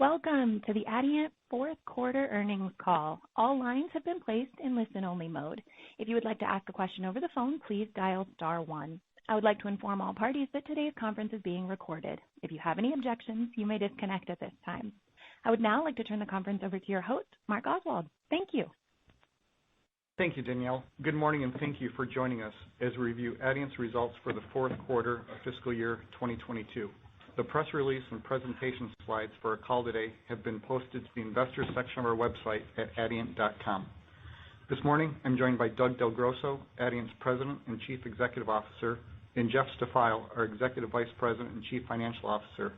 Welcome to the Adient fourth quarter earnings call. All lines have been placed in listen-only mode. If you would like to ask a question over the phone, please dial star one. I would like to inform all parties that today's conference is being recorded. If you have any objections, you may disconnect at this time. I would now like to turn the conference over to your host, Mark Oswald. Thank you. Thank you, Danielle. Good morning, and thank you for joining us as we review Adient's results for the fourth quarter of fiscal year 2022. The press release and presentation slides for our call today have been posted to the investors section of our website at adient.com. This morning, I'm joined by Doug Del Grosso, Adient's President and Chief Executive Officer, and Jeff Stafeil, our Executive Vice President and Chief Financial Officer,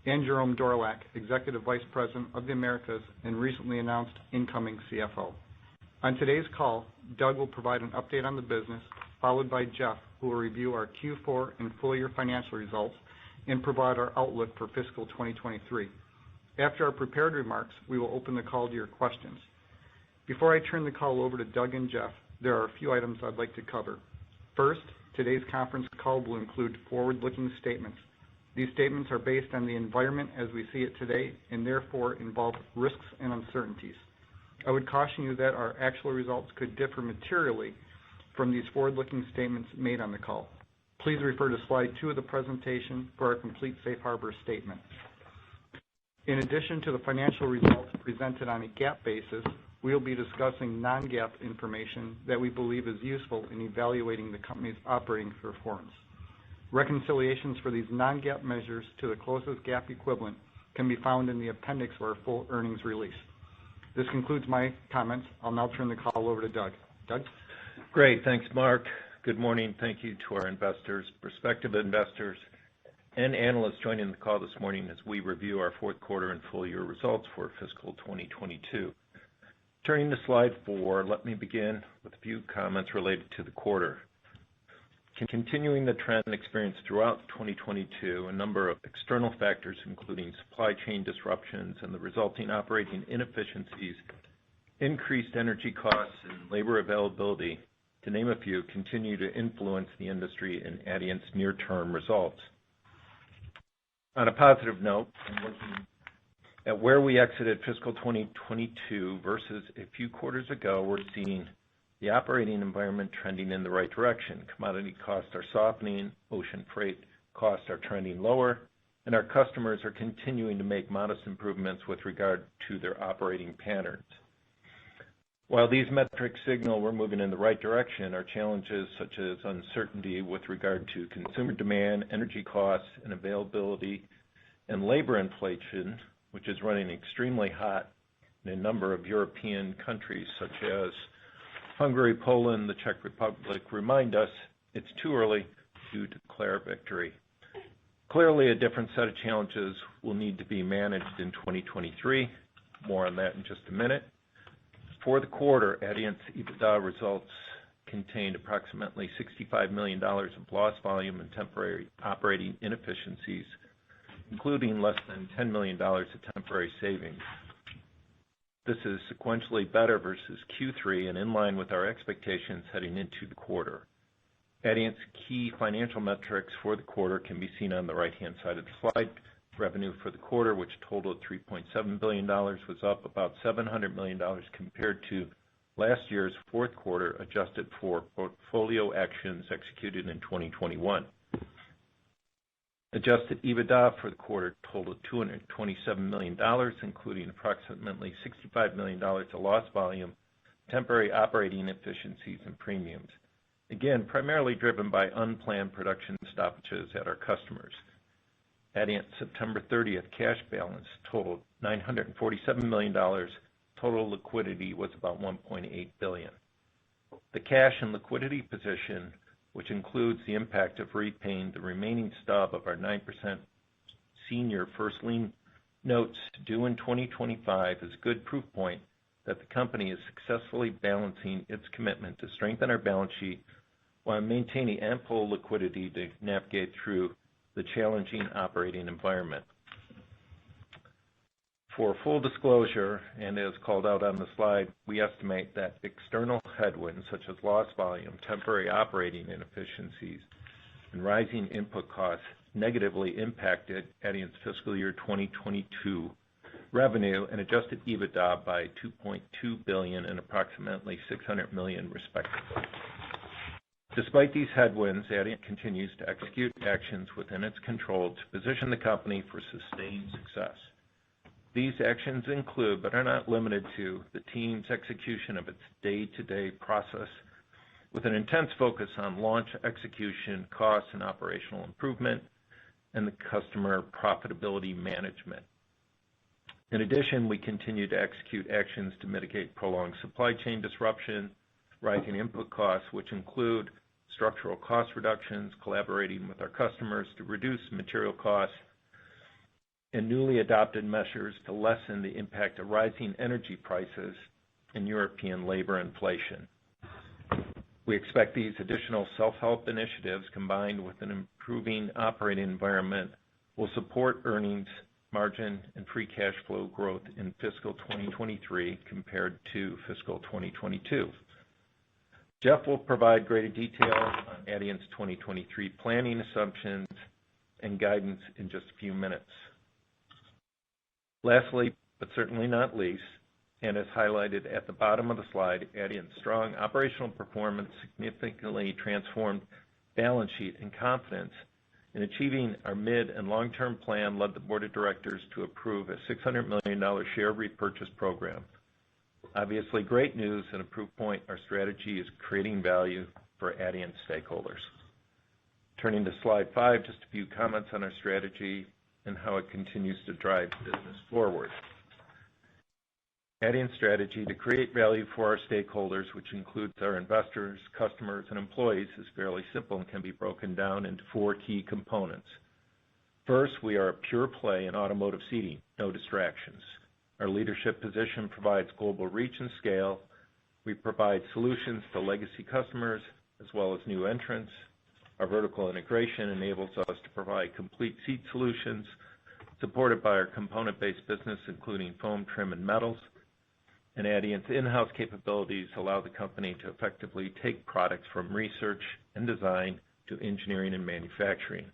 and Jerome Dorlack, Executive Vice President of the Americas and recently announced incoming CFO. On today's call, Doug will provide an update on the business, followed by Jeff, who will review our Q4 and full year financial results and provide our outlook for fiscal 2023. After our prepared remarks, we will open the call to your questions. Before I turn the call over to Doug and Jeff, there are a few items I'd like to cover. First, today's conference call will include forward-looking statements. These statements are based on the environment as we see it today and therefore involve risks and uncertainties. I would caution you that our actual results could differ materially from these forward-looking statements made on the call. Please refer to slide 2 of the presentation for our complete safe harbor statement. In addition to the financial results presented on a GAAP basis, we will be discussing non-GAAP information that we believe is useful in evaluating the company's operating performance. Reconciliations for these non-GAAP measures to the closest GAAP equivalent can be found in the appendix of our full earnings release. This concludes my comments. I'll now turn the call over to Doug. Doug? Great. Thanks, Mark. Good morning. Thank you to our investors, prospective investors, and analysts joining the call this morning as we review our fourth quarter and full year results for fiscal 2022. Turning to slide 4, let me begin with a few comments related to the quarter. Continuing the trend experienced throughout 2022, a number of external factors, including supply chain disruptions and the resulting operating inefficiencies, increased energy costs, and labor availability, to name a few, continue to influence the industry and Adient's near-term results. On a positive note, in looking at where we exited fiscal 2022 versus a few quarters ago, we're seeing the operating environment trending in the right direction. Commodity costs are softening, ocean freight costs are trending lower, and our customers are continuing to make modest improvements with regard to their operating patterns. While these metrics signal we're moving in the right direction, our challenges such as uncertainty with regard to consumer demand, energy costs and availability, and labor inflation, which is running extremely hot in a number of European countries such as Hungary, Poland, the Czech Republic, remind us it's too early to declare victory. Clearly, a different set of challenges will need to be managed in 2023. More on that in just a minute. For the quarter, Adient's EBITDA results contained approximately $65 million of lost volume and temporary operating inefficiencies, including less than $10 million of temporary savings. This is sequentially better versus Q3 and in line with our expectations heading into the quarter. Adient's key financial metrics for the quarter can be seen on the right-hand side of the slide. Revenue for the quarter, which totaled $3.7 billion, was up about $700 million compared to last year's fourth quarter, adjusted for portfolio actions executed in 2021. Adjusted EBITDA for the quarter totaled $227 million, including approximately $65 million of lost volume, temporary operating efficiencies, and premiums. Again, primarily driven by unplanned production stoppages at our customers. Adient's September 30th cash balance totaled $947 million. Total liquidity was about $1.8 billion. The cash and liquidity position, which includes the impact of repaying the remaining stub of our 9% senior first lien notes due in 2025, is a good proof point that the company is successfully balancing its commitment to strengthen our balance sheet while maintaining ample liquidity to navigate through the challenging operating environment. For full disclosure, and as called out on the slide, we estimate that external headwinds such as lost volume, temporary operating inefficiencies, and rising input costs negatively impacted Adient's fiscal year 2022 revenue and adjusted EBITDA by $2.2 billion and approximately $600 million, respectively. Despite these headwinds, Adient continues to execute actions within its control to position the company for sustained success. These actions include, but are not limited to, the team's execution of its day-to-day process with an intense focus on launch execution, cost, and operational improvement, and the customer profitability management. In addition, we continue to execute actions to mitigate prolonged supply chain disruption, rising input costs, which include structural cost reductions, collaborating with our customers to reduce material costs, and newly adopted measures to lessen the impact of rising energy prices and European labor inflation. We expect these additional self-help initiatives, combined with an improving operating environment, will support earnings, margin, and free cash flow growth in fiscal 2023 compared to fiscal 2022. Jeff will provide greater detail on Adient's 2023 planning assumptions and guidance in just a few minutes. Lastly, but certainly not least, and as highlighted at the bottom of the slide, Adient's strong operational performance significantly transformed balance sheet and confidence in achieving our mid and long-term plan led the board of directors to approve a $600 million share repurchase program. Obviously great news and a proof point our strategy is creating value for Adient stakeholders. Turning to slide 5, just a few comments on our strategy and how it continues to drive business forward. Adient's strategy to create value for our stakeholders, which includes our investors, customers, and employees, is fairly simple and can be broken down into 4 key components. First, we are a pure play in automotive seating, no distractions. Our leadership position provides global reach and scale. We provide solutions to legacy customers as well as new entrants. Our vertical integration enables us to provide complete seat solutions supported by our component-based business, including foam, trim, and metals. And Adient's in-house capabilities allow the company to effectively take products from research and design to engineering and manufacturing.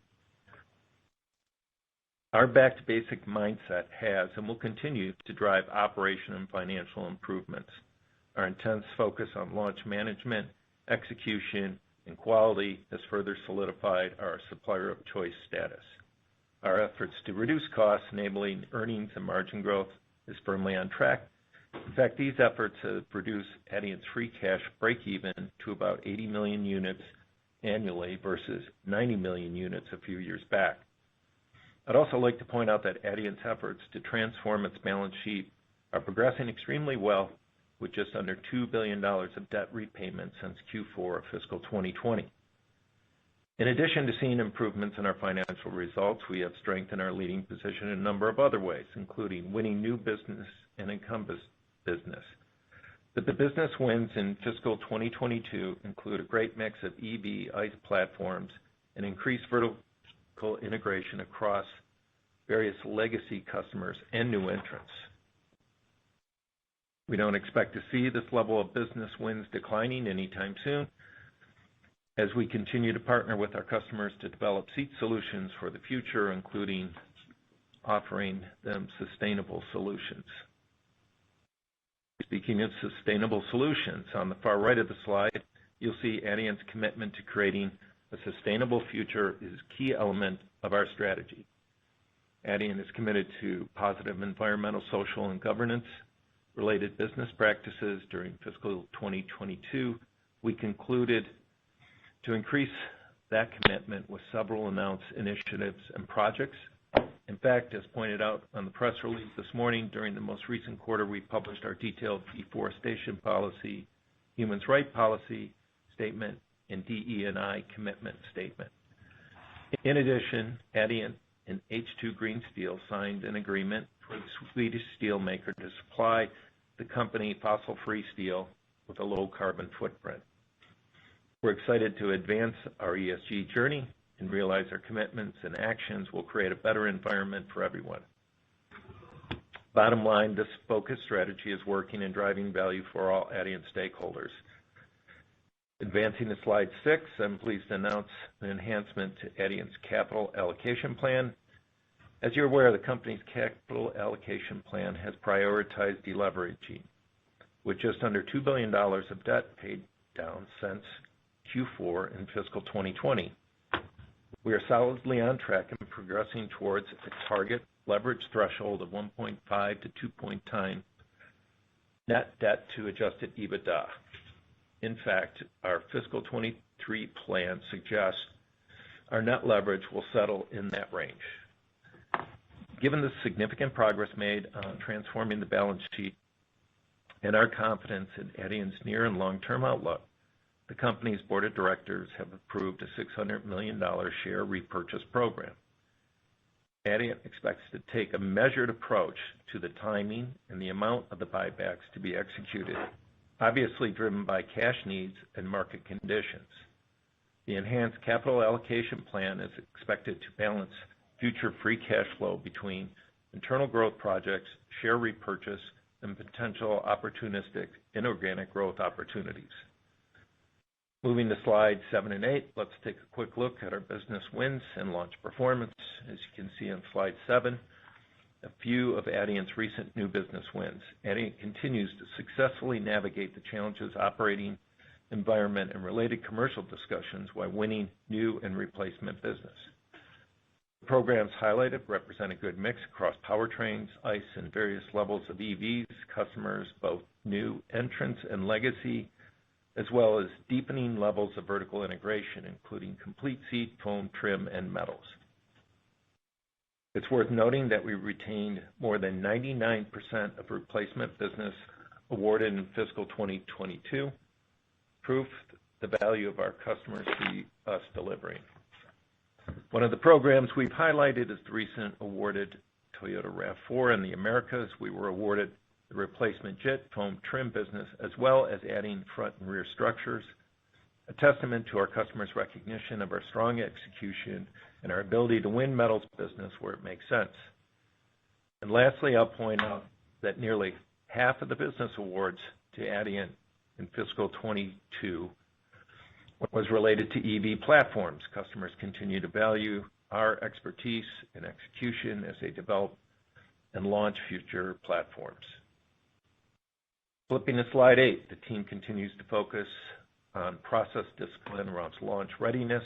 Our back-to-basic mindset has and will continue to drive operation and financial improvements. Our intense focus on launch management, execution, and quality has further solidified our supplier of choice status. Our efforts to reduce costs, enabling earnings and margin growth, is firmly on track. In fact, these efforts have reduced Adient's free cash break-even to about 80 million units annually versus 90 million units a few years back. I'd also like to point out that Adient's efforts to transform its balance sheet are progressing extremely well, with just under $2 billion of debt repayment since Q4 of fiscal 2020. In addition to seeing improvements in our financial results, we have strengthened our leading position in a number of other ways, including winning new business and incumbent business. The business wins in fiscal 2022 include a great mix of EV, ICE platforms, and increased vertical integration across various legacy customers and new entrants. We don't expect to see this level of business wins declining anytime soon as we continue to partner with our customers to develop seat solutions for the future, including offering them sustainable solutions. Speaking of sustainable solutions, on the far right of the slide, you'll see Adient's commitment to creating a sustainable future is a key element of our strategy. Adient is committed to positive environmental, social, and governance-related business practices. During fiscal 2022, we concluded to increase that commitment with several announced initiatives and projects. In fact, as pointed out on the press release this morning, during the most recent quarter, we published our detailed deforestation policy, human rights policy statement, and DE&I commitment statement. In addition, Adient and H2 Green Steel signed an agreement for the Swedish steel maker to supply the company fossil-free steel with a low carbon footprint. We're excited to advance our ESG journey and realize our commitments and actions will create a better environment for everyone. Bottom line, this focused strategy is working and driving value for all Adient stakeholders. Advancing to slide 6, I'm pleased to announce an enhancement to Adient's capital allocation plan. As you're aware, the company's capital allocation plan has prioritized deleveraging, with just under $2 billion of debt paid down since Q4 in fiscal 2020. We are solidly on track and progressing towards a target leverage threshold of 1.5 to 2 times net debt to adjusted EBITDA. In fact, our fiscal 23 plan suggests our net leverage will settle in that range. Given the significant progress made on transforming the balance sheet and our confidence in Adient's near and long-term outlook, the company's board of directors have approved a $600 million share repurchase program. Adient expects to take a measured approach to the timing and the amount of the buybacks to be executed, obviously driven by cash needs and market conditions. The enhanced capital allocation plan is expected to balance future free cash flow between internal growth projects, share repurchase, and potential opportunistic inorganic growth opportunities. Moving to slides 7 and 8, let's take a quick look at our business wins and launch performance. As you can see on slide 7, a few of Adient's recent new business wins. Adient continues to successfully navigate the challenges operating environment and related commercial discussions while winning new and replacement business. The programs highlighted represent a good mix across powertrains, ICE, and various levels of EVs, customers, both new entrants and legacy, as well as deepening levels of vertical integration, including complete seat, foam, trim, and metals. It's worth noting that we retained more than 99% of replacement business awarded in fiscal 2022, proof the value of our customers see us delivering. One of the programs we've highlighted is the recent awarded Toyota RAV4 in the Americas. We were awarded the replacement JIT foam trim business, as well as adding front and rear structures, a testament to our customers' recognition of our strong execution and our ability to win metals business where it makes sense. And lastly, I'll point out that nearly half of the business awards to Adient in fiscal 22 was related to EV platforms. Customers continue to value our expertise and execution as they develop and launch future platforms. Flipping to slide 8, the team continues to focus on process discipline around launch readiness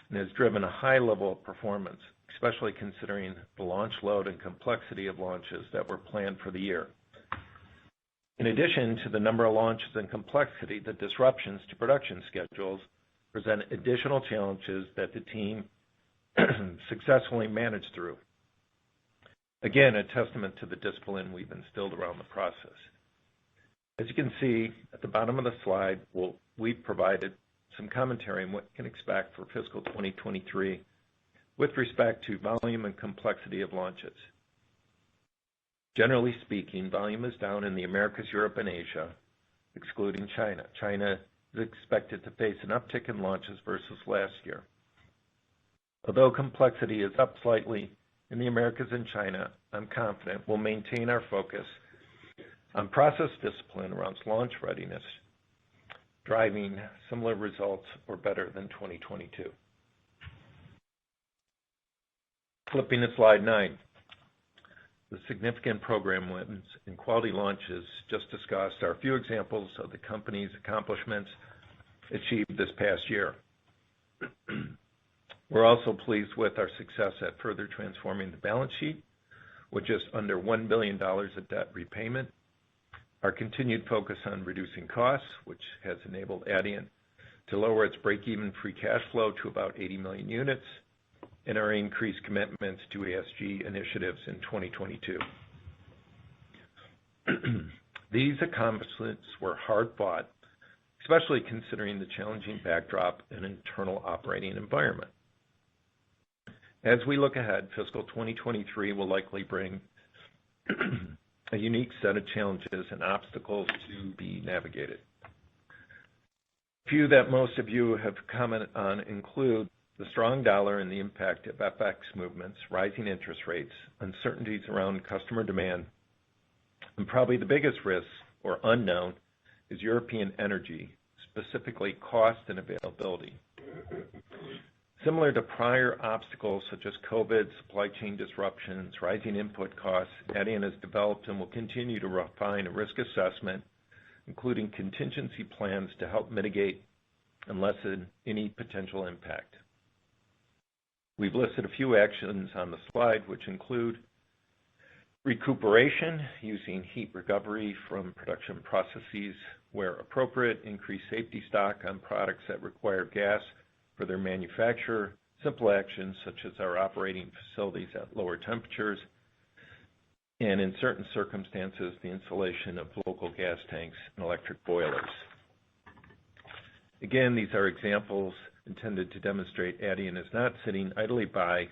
and has driven a high level of performance, especially considering the launch load and complexity of launches that were planned for the year. In addition to the number of launches and complexity, the disruptions to production schedules present additional challenges that the team successfully managed through. Again, a testament to the discipline we've instilled around the process. As you can see at the bottom of the slide, we've provided some commentary on what you can expect for fiscal 2023 with respect to volume and complexity of launches. Generally speaking, volume is down in the Americas, Europe, and Asia, excluding China. China is expected to face an uptick in launches versus last year. Although complexity is up slightly in the Americas and China, I'm confident we'll maintain our focus on process discipline around launch readiness, driving similar results or better than 2022. Flipping to slide 9. The significant program wins and quality launches just discussed are a few examples of the company's accomplishments achieved this past year. We're also pleased with our success at further transforming the balance sheet with just under $1 billion of debt repayment, our continued focus on reducing costs, which has enabled Adient to lower its break-even free cash flow to about 80 million units, and our increased commitments to ESG initiatives in 2022. These accomplishments were hard-fought, especially considering the challenging backdrop and internal operating environment. As we look ahead, fiscal 2023 will likely bring a unique set of challenges and obstacles to be navigated. A few that most of you have commented on include the strong dollar and the impact of FX movements, rising interest rates, uncertainties around customer demand, and probably the biggest risk or unknown is European energy, specifically cost and availability. Similar to prior obstacles such as COVID, supply chain disruptions, rising input costs, Adient has developed and will continue to refine a risk assessment, including contingency plans to help mitigate and lessen any potential impact. We've listed a few actions on the slide, which include recuperation, using heat recovery from production processes where appropriate, increase safety stock on products that require gas for their manufacture, simple actions such as our operating facilities at lower temperatures, and in certain circumstances, the installation of local gas tanks and electric boilers. Again, these are examples intended to demonstrate Adient is not sitting idly by,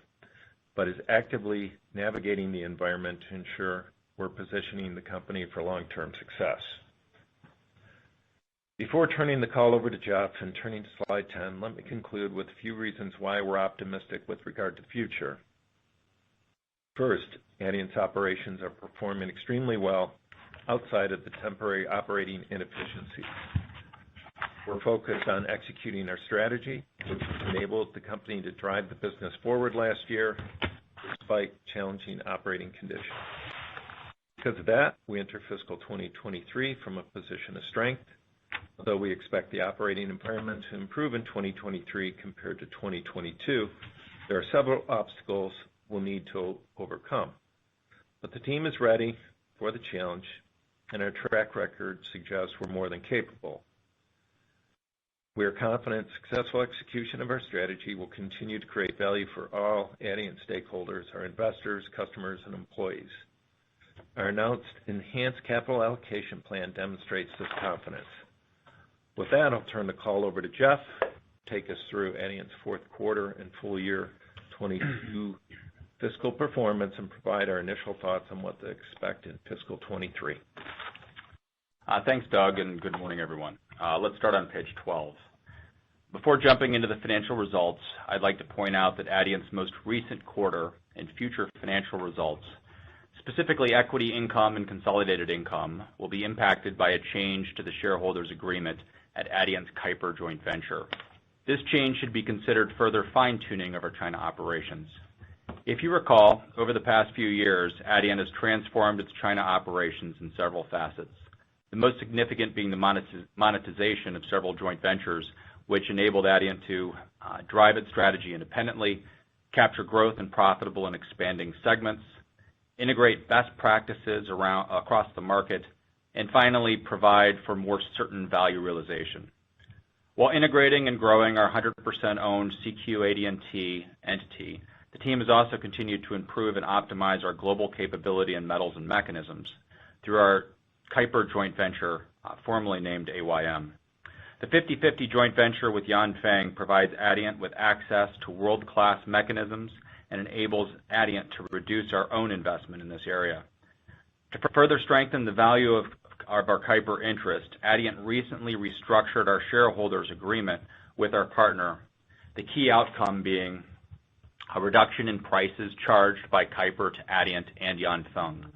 but is actively navigating the environment to ensure we're positioning the company for long-term success. Before turning the call over to Jeff and turning to slide 10, let me conclude with a few reasons why we're optimistic with regard to the future. First, Adient's operations are performing extremely well outside of the temporary operating inefficiencies. We're focused on executing our strategy, which enabled the company to drive the business forward last year despite challenging operating conditions. Because of that, we enter fiscal 2023 from a position of strength. Although we expect the operating environment to improve in 2023 compared to 2022, there are several obstacles we'll need to overcome. But the team is ready for the challenge, and our track record suggests we're more than capable. We are confident successful execution of our strategy will continue to create value for all Adient stakeholders, our investors, customers, and employees. Our announced enhanced capital allocation plan demonstrates this confidence. With that, I'll turn the call over to Jeff to take us through Adient's fourth quarter and full year 22 fiscal performance and provide our initial thoughts on what to expect in fiscal 23. Thanks, Doug, and good morning, everyone. Let's start on page 12. Before jumping into the financial results, I'd like to point out that Adient's most recent quarter and future financial results, specifically equity income and consolidated income, will be impacted by a change to the shareholders' agreement at Adient's Kuiper joint venture. This change should be considered further fine-tuning of our China operations. If you recall, over the past few years, Adient has transformed its China operations in several facets, the most significant being the monetization of several joint ventures, which enabled Adient to drive its strategy independently, capture growth in profitable and expanding segments, integrate best practices across the market, and finally provide for more certain value realization. While integrating and growing our 100% owned CQ Adient entity, the team has also continued to improve and optimize our global capability in metals and mechanisms through our Kuiper joint venture, formerly named AYM. The 50-50 joint venture with Yanfeng provides Adient with access to world-class mechanisms and enables Adient to reduce our own investment in this area. To further strengthen the value of our Kuiper interest, Adient recently restructured our shareholders' agreement with our partner, the key outcome being a reduction in prices charged by Kuiper to Adient and Yanfeng.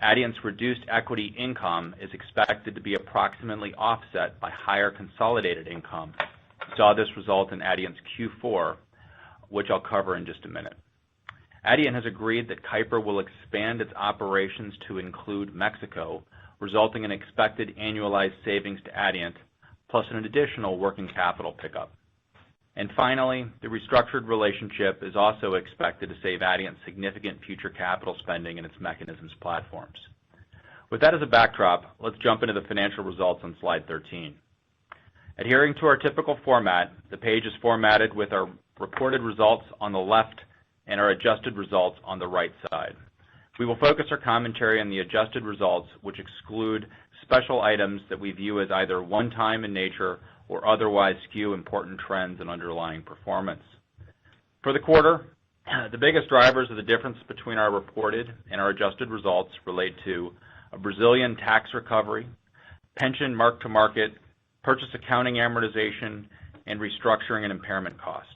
Adient's reduced equity income is expected to be approximately offset by higher consolidated income. We saw this result in Adient's Q4, which I'll cover in just a minute. Adient has agreed that Kuiper will expand its operations to include Mexico, resulting in expected annualized savings to Adient, plus an additional working capital pickup. And finally, the restructured relationship is also expected to save Adient significant future capital spending in its mechanisms platforms. With that as a backdrop, let's jump into the financial results on slide 13. Adhering to our typical format, the page is formatted with our reported results on the left and our adjusted results on the right side. We will focus our commentary on the adjusted results, which exclude special items that we view as either one-time in nature or otherwise skew important trends and underlying performance. For the quarter, the biggest drivers of the difference between our reported and our adjusted results relate to a Brazilian tax recovery, pension mark-to-market, purchase accounting amortization, and restructuring and impairment cost.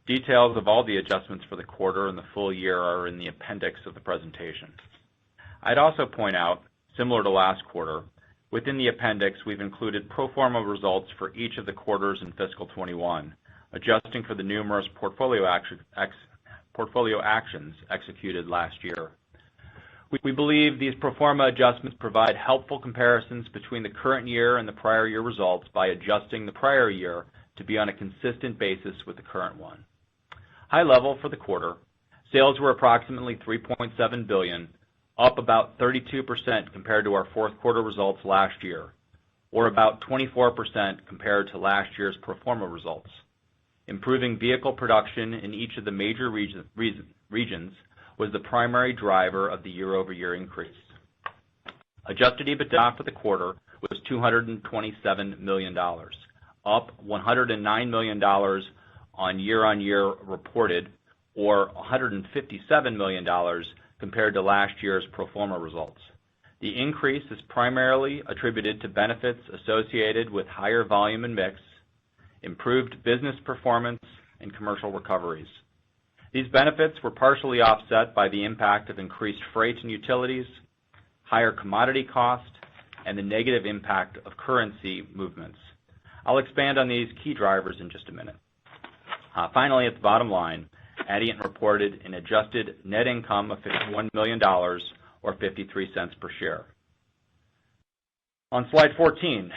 Details of all the adjustments for the quarter and the full year are in the appendix of the presentation. I'd also point out, similar to last quarter, within the appendix we've included pro forma results for each of the quarters in fiscal 21, adjusting for the numerous portfolio actions executed last year. We believe these pro forma adjustments provide helpful comparisons between the current year and the prior year results by adjusting the prior year to be on a consistent basis with the current one. High level for the quarter, sales were approximately $3.7 billion, up about 32% compared to our fourth quarter results last year, or about 24% compared to last year's pro forma results. Improving vehicle production in each of the major regions was the primary driver of the year-over-year increase. Adjusted EBITDA for the quarter was $227 million, up $109 million on year-on-year reported, or $157 million compared to last year's pro forma results. The increase is primarily attributed to benefits associated with higher volume and mix, improved business performance, and commercial recoveries. These benefits were partially offset by the impact of increased freight and utilities, higher commodity cost, and the negative impact of currency movements. I'll expand on these key drivers in just a minute. Finally, at the bottom line, Adient reported an adjusted net income of $51 million, or 53 cents per share. On slide 14,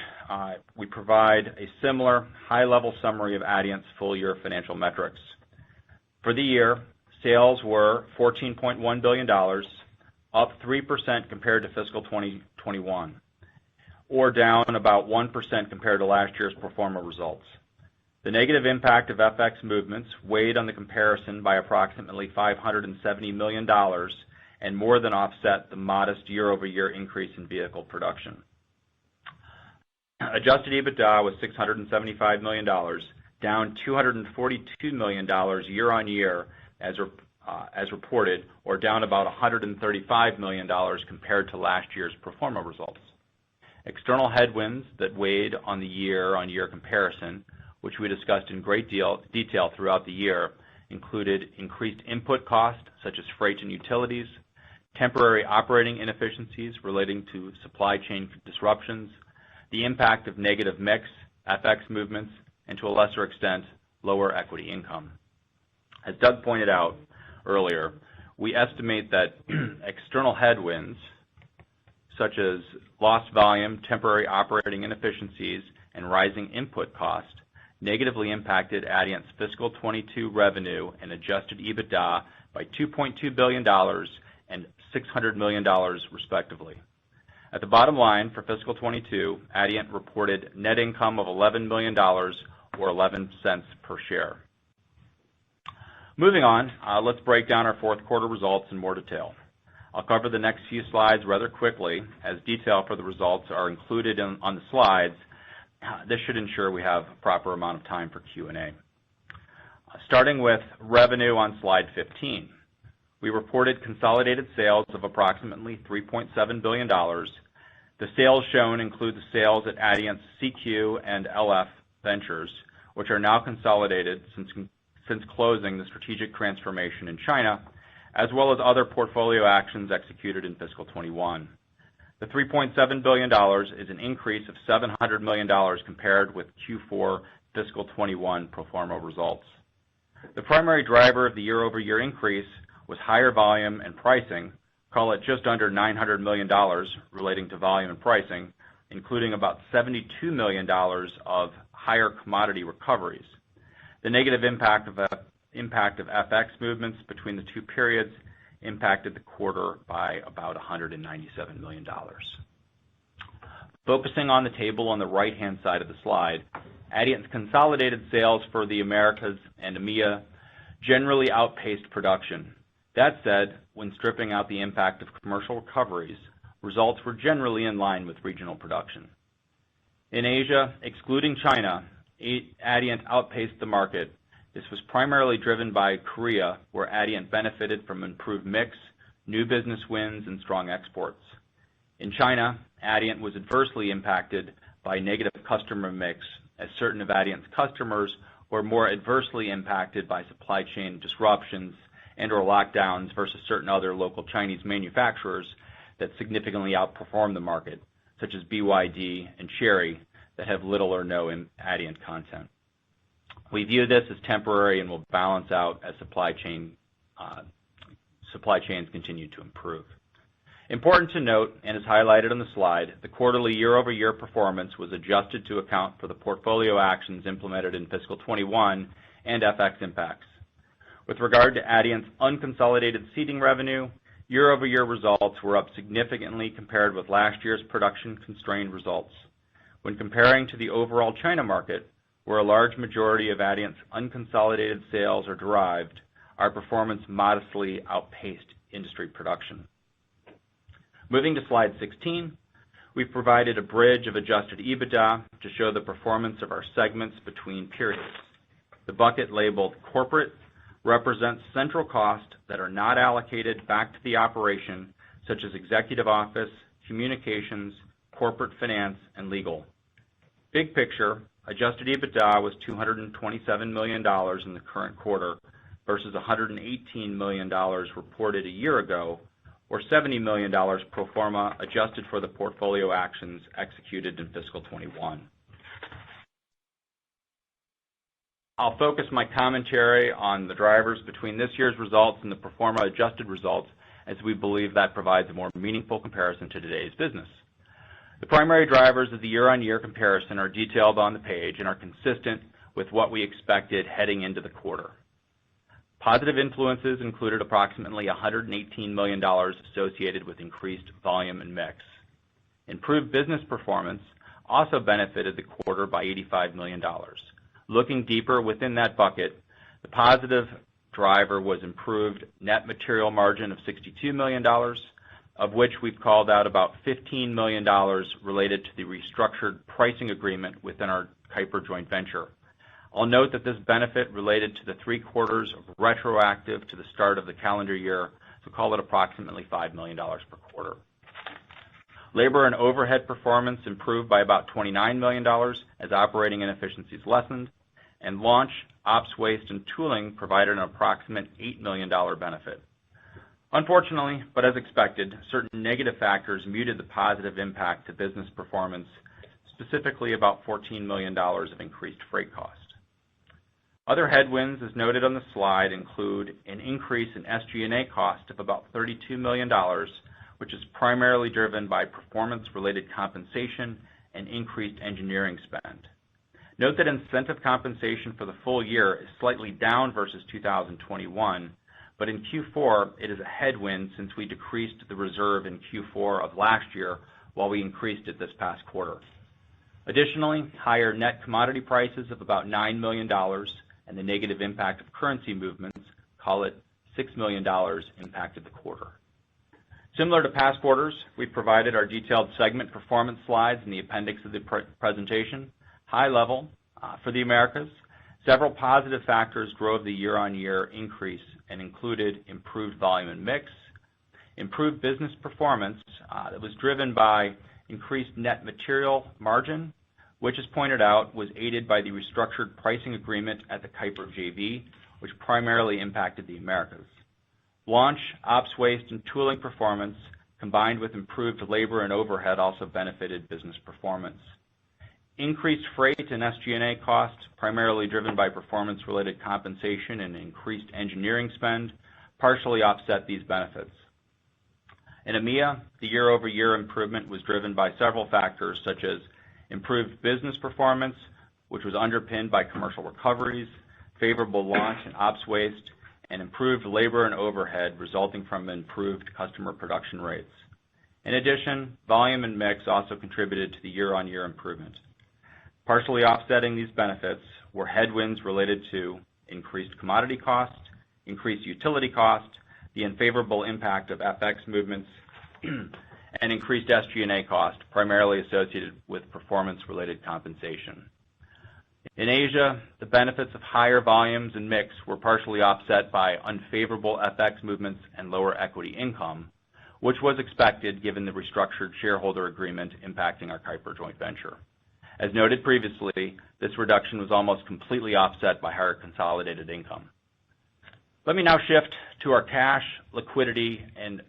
we provide a similar high-level summary of Adient's full-year financial metrics. For the year, sales were $14.1 billion, up 3% compared to fiscal 2021, or down about 1% compared to last year's pro forma results. The negative impact of FX movements weighed on the comparison by approximately $570 million and more than offset the modest year-over-year increase in vehicle production. Adjusted EBITDA was $675 million, down $242 million year-on-year as reported, or down about $135 million compared to last year's pro forma results. External headwinds that weighed on the year-on-year comparison, which we discussed in great detail throughout the year, included increased input costs such as freight and utilities, temporary operating inefficiencies relating to supply chain disruptions, the impact of negative mix, FX movements, and to a lesser extent, lower equity income. As Doug pointed out earlier, we estimate that external headwinds such as lost volume, temporary operating inefficiencies, and rising input cost negatively impacted Adient's fiscal 22 revenue and adjusted EBITDA by $2.2 billion and $600 million respectively. At the bottom line for fiscal 22, Adient reported net income of $11 million or 11 cents per share. Moving on, let's break down our fourth quarter results in more detail. I'll cover the next few slides rather quickly, as detail for the results are included on the slides. This should ensure we have a proper amount of time for Q&A. Starting with revenue on slide 15. We reported consolidated sales of approximately $3.7 billion. The sales shown include the sales at Adient's CQ and LF ventures, which are now consolidated since closing the strategic transformation in China, as well as other portfolio actions executed in fiscal 21. The $3.7 billion is an increase of $700 million compared with Q4 fiscal 21 pro forma results. The primary driver of the year-over-year increase was higher volume and pricing, call it just under $900 million relating to volume and pricing, including about $72 million of higher commodity recoveries. The negative impact of FX movements between the two periods impacted the quarter by about $197 million. Focusing on the table on the right-hand side of the slide, Adient's consolidated sales for the Americas and EMEA generally outpaced production. That said, when stripping out the impact of commercial recoveries, results were generally in line with regional production. In Asia, excluding China, Adient outpaced the market. This was primarily driven by Korea, where Adient benefited from improved mix, new business wins, and strong exports. In China, Adient was adversely impacted by negative customer mix, as certain of Adient's customers were more adversely impacted by supply chain disruptions and/or lockdowns versus certain other local Chinese manufacturers that significantly outperformed the market, such as BYD and Chery, that have little or no Adient content. We view this as temporary and will balance out as supply chains continue to improve. Important to note, and as highlighted on the slide, the quarterly year-over-year performance was adjusted to account for the portfolio actions implemented in fiscal 21 and FX impacts. With regard to Adient's unconsolidated seating revenue, year-over-year results were up significantly compared with last year's production-constrained results. When comparing to the overall China market, where a large majority of Adient's unconsolidated sales are derived, our performance modestly outpaced industry production. Moving to slide 16, we've provided a bridge of adjusted EBITDA to show the performance of our segments between periods. The bucket labeled corporate represents central costs that are not allocated back to the operation, such as executive office, communications, corporate finance, and legal. Big picture, adjusted EBITDA was $227 million in the current quarter versus $118 million reported a year ago, or $70 million pro forma adjusted for the portfolio actions executed in fiscal 21. I'll focus my commentary on the drivers between this year's results and the pro forma adjusted results, as we believe that provides a more meaningful comparison to today's business. The primary drivers of the year-on-year comparison are detailed on the page and are consistent with what we expected heading into the quarter. Positive influences included approximately $118 million associated with increased volume and mix. Improved business performance also benefited the quarter by $85 million. Looking deeper within that bucket, the positive driver was improved net material margin of $62 million, of which we've called out about $15 million related to the restructured pricing agreement within our Kuiper joint venture. I'll note that this benefit related to the 3 quarters of retroactive to the start of the calendar year, so call it approximately $5 million per quarter. Labor and overhead performance improved by about $29 million as operating inefficiencies lessened, and launch, ops waste, and tooling provided an approximate $8 million benefit. Unfortunately, but as expected, certain negative factors muted the positive impact to business performance, specifically about $14 million of increased freight cost. Other headwinds, as noted on the slide, include an increase in SG&A cost of about $32 million, which is primarily driven by performance-related compensation and increased engineering spend. Note that incentive compensation for the full year is slightly down versus 2021, but in Q4 it is a headwind since we decreased the reserve in Q4 of last year while we increased it this past quarter. Additionally, higher net commodity prices of about $9 million and the negative impact of currency movements, call it $6 million, impacted the quarter. Similar to past quarters, we've provided our detailed segment performance slides in the appendix of the presentation. High level, for the Americas, several positive factors drove the year-on-year increase and included improved volume and mix, improved business performance that was driven by increased net material margin, which, as pointed out, was aided by the restructured pricing agreement at the Kuiper JV, which primarily impacted the Americas. Launch, ops waste, and tooling performance, combined with improved labor and overhead, also benefited business performance. Increased freight and SG&A costs, primarily driven by performance-related compensation and increased engineering spend, partially offset these benefits. In EMEA, the year-over-year improvement was driven by several factors, such as improved business performance, which was underpinned by commercial recoveries, favorable launch and ops waste, and improved labor and overhead resulting from improved customer production rates. In addition, volume and mix also contributed to the year-on-year improvement. Partially offsetting these benefits were headwinds related to increased commodity costs, increased utility costs, the unfavorable impact of FX movements, and increased SG&A cost, primarily associated with performance-related compensation. In Asia, the benefits of higher volumes and mix were partially offset by unfavorable FX movements and lower equity income, which was expected given the restructured shareholder agreement impacting our Kuiper joint venture. As noted previously, this reduction was almost completely offset by higher consolidated income. Let me now shift to our cash, liquidity, and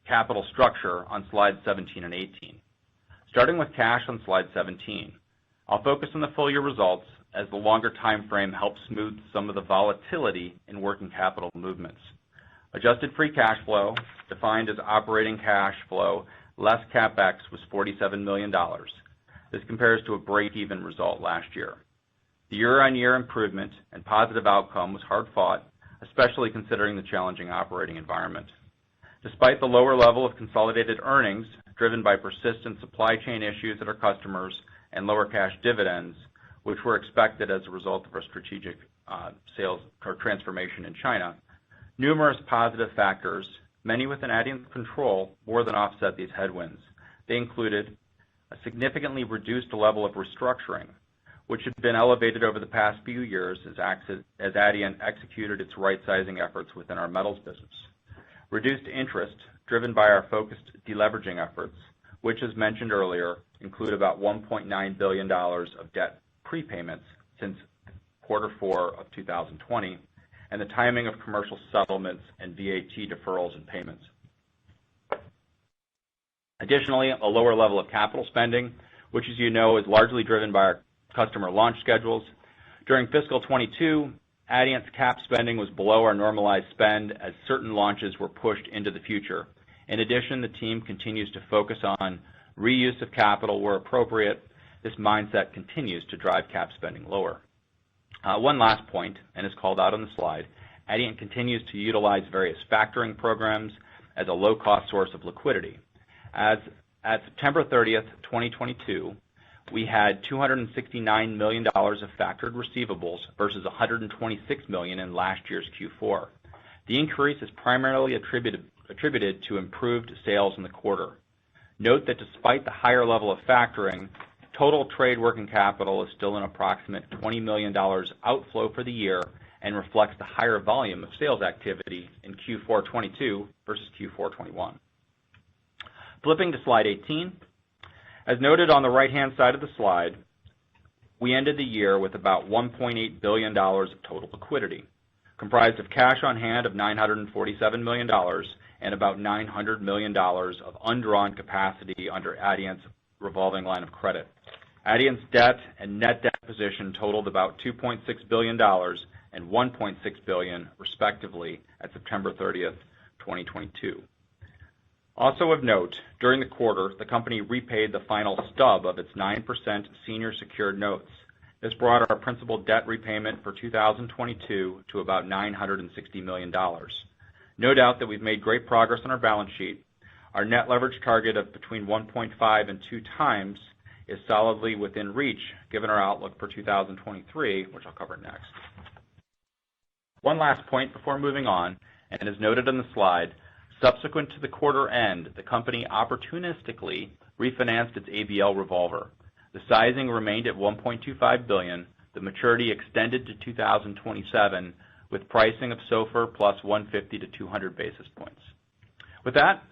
capital structure on slides 17 and 18. Starting with cash on slide 17, I'll focus on the full year results as the longer time frame helps smooth some of the volatility in working capital movements. Adjusted free cash flow, defined as operating cash flow less CapEx, was $47 million. This compares to a break-even result last year. The year-on-year improvement and positive outcome was hard-fought, especially considering the challenging operating environment. Despite the lower level of consolidated earnings driven by persistent supply chain issues at our customers and lower cash dividends, which were expected as a result of our strategic sales or transformation in China, numerous positive factors, many within Adient's control, more than offset these headwinds. They included a significantly reduced level of restructuring, which had been elevated over the past few years as Adient executed its right-sizing efforts within our metals business. Reduced interest, driven by our focused deleveraging efforts, which, as mentioned earlier, include about $1.9 billion of debt prepayments since Q4 of 2020, and the timing of commercial settlements and VAT deferrals and payments. Additionally, a lower level of capital spending, which, as you know, is largely driven by our customer launch schedules. During fiscal 22, Adient's cap spending was below our normalized spend as certain launches were pushed into the future. In addition, the team continues to focus on reuse of capital where appropriate. This mindset continues to drive cap spending lower. One last point, and is called out on the slide, Adient continues to utilize various factoring programs as a low-cost source of liquidity. As at September 30th, 2022, we had $269 million of factored receivables versus $126 million in last year's Q4. The increase is primarily attributed to improved sales in the quarter. Note that despite the higher level of factoring, total trade working capital is still an approximate $20 million outflow for the year and reflects the higher volume of sales activity in Q4 22 versus Q4 21. Flipping to slide 18. As noted on the right-hand side of the slide, we ended the year with about $1.8 billion of total liquidity, comprised of cash on hand of $947 million and about $900 million of undrawn capacity under Adient's revolving line of credit. Adient's debt and net debt position totaled about $2.6 billion and $1.6 billion, respectively, at September 30th, 2022. Also of note, during the quarter, the company repaid the final stub of its 9% senior secured notes. This brought our principal debt repayment for 2022 to about $960 million. No doubt that we've made great progress on our balance sheet. Our net leverage target of between 1.5 and 2 times is solidly within reach, given our outlook for 2023, which I'll cover next. One last point before moving on, and as noted on the slide, subsequent to the quarter end, the company opportunistically refinanced its ABL revolver. The sizing remained at $1.25 billion, the maturity extended to 2027, with pricing of SOFR plus 150 to 200 basis points. With that,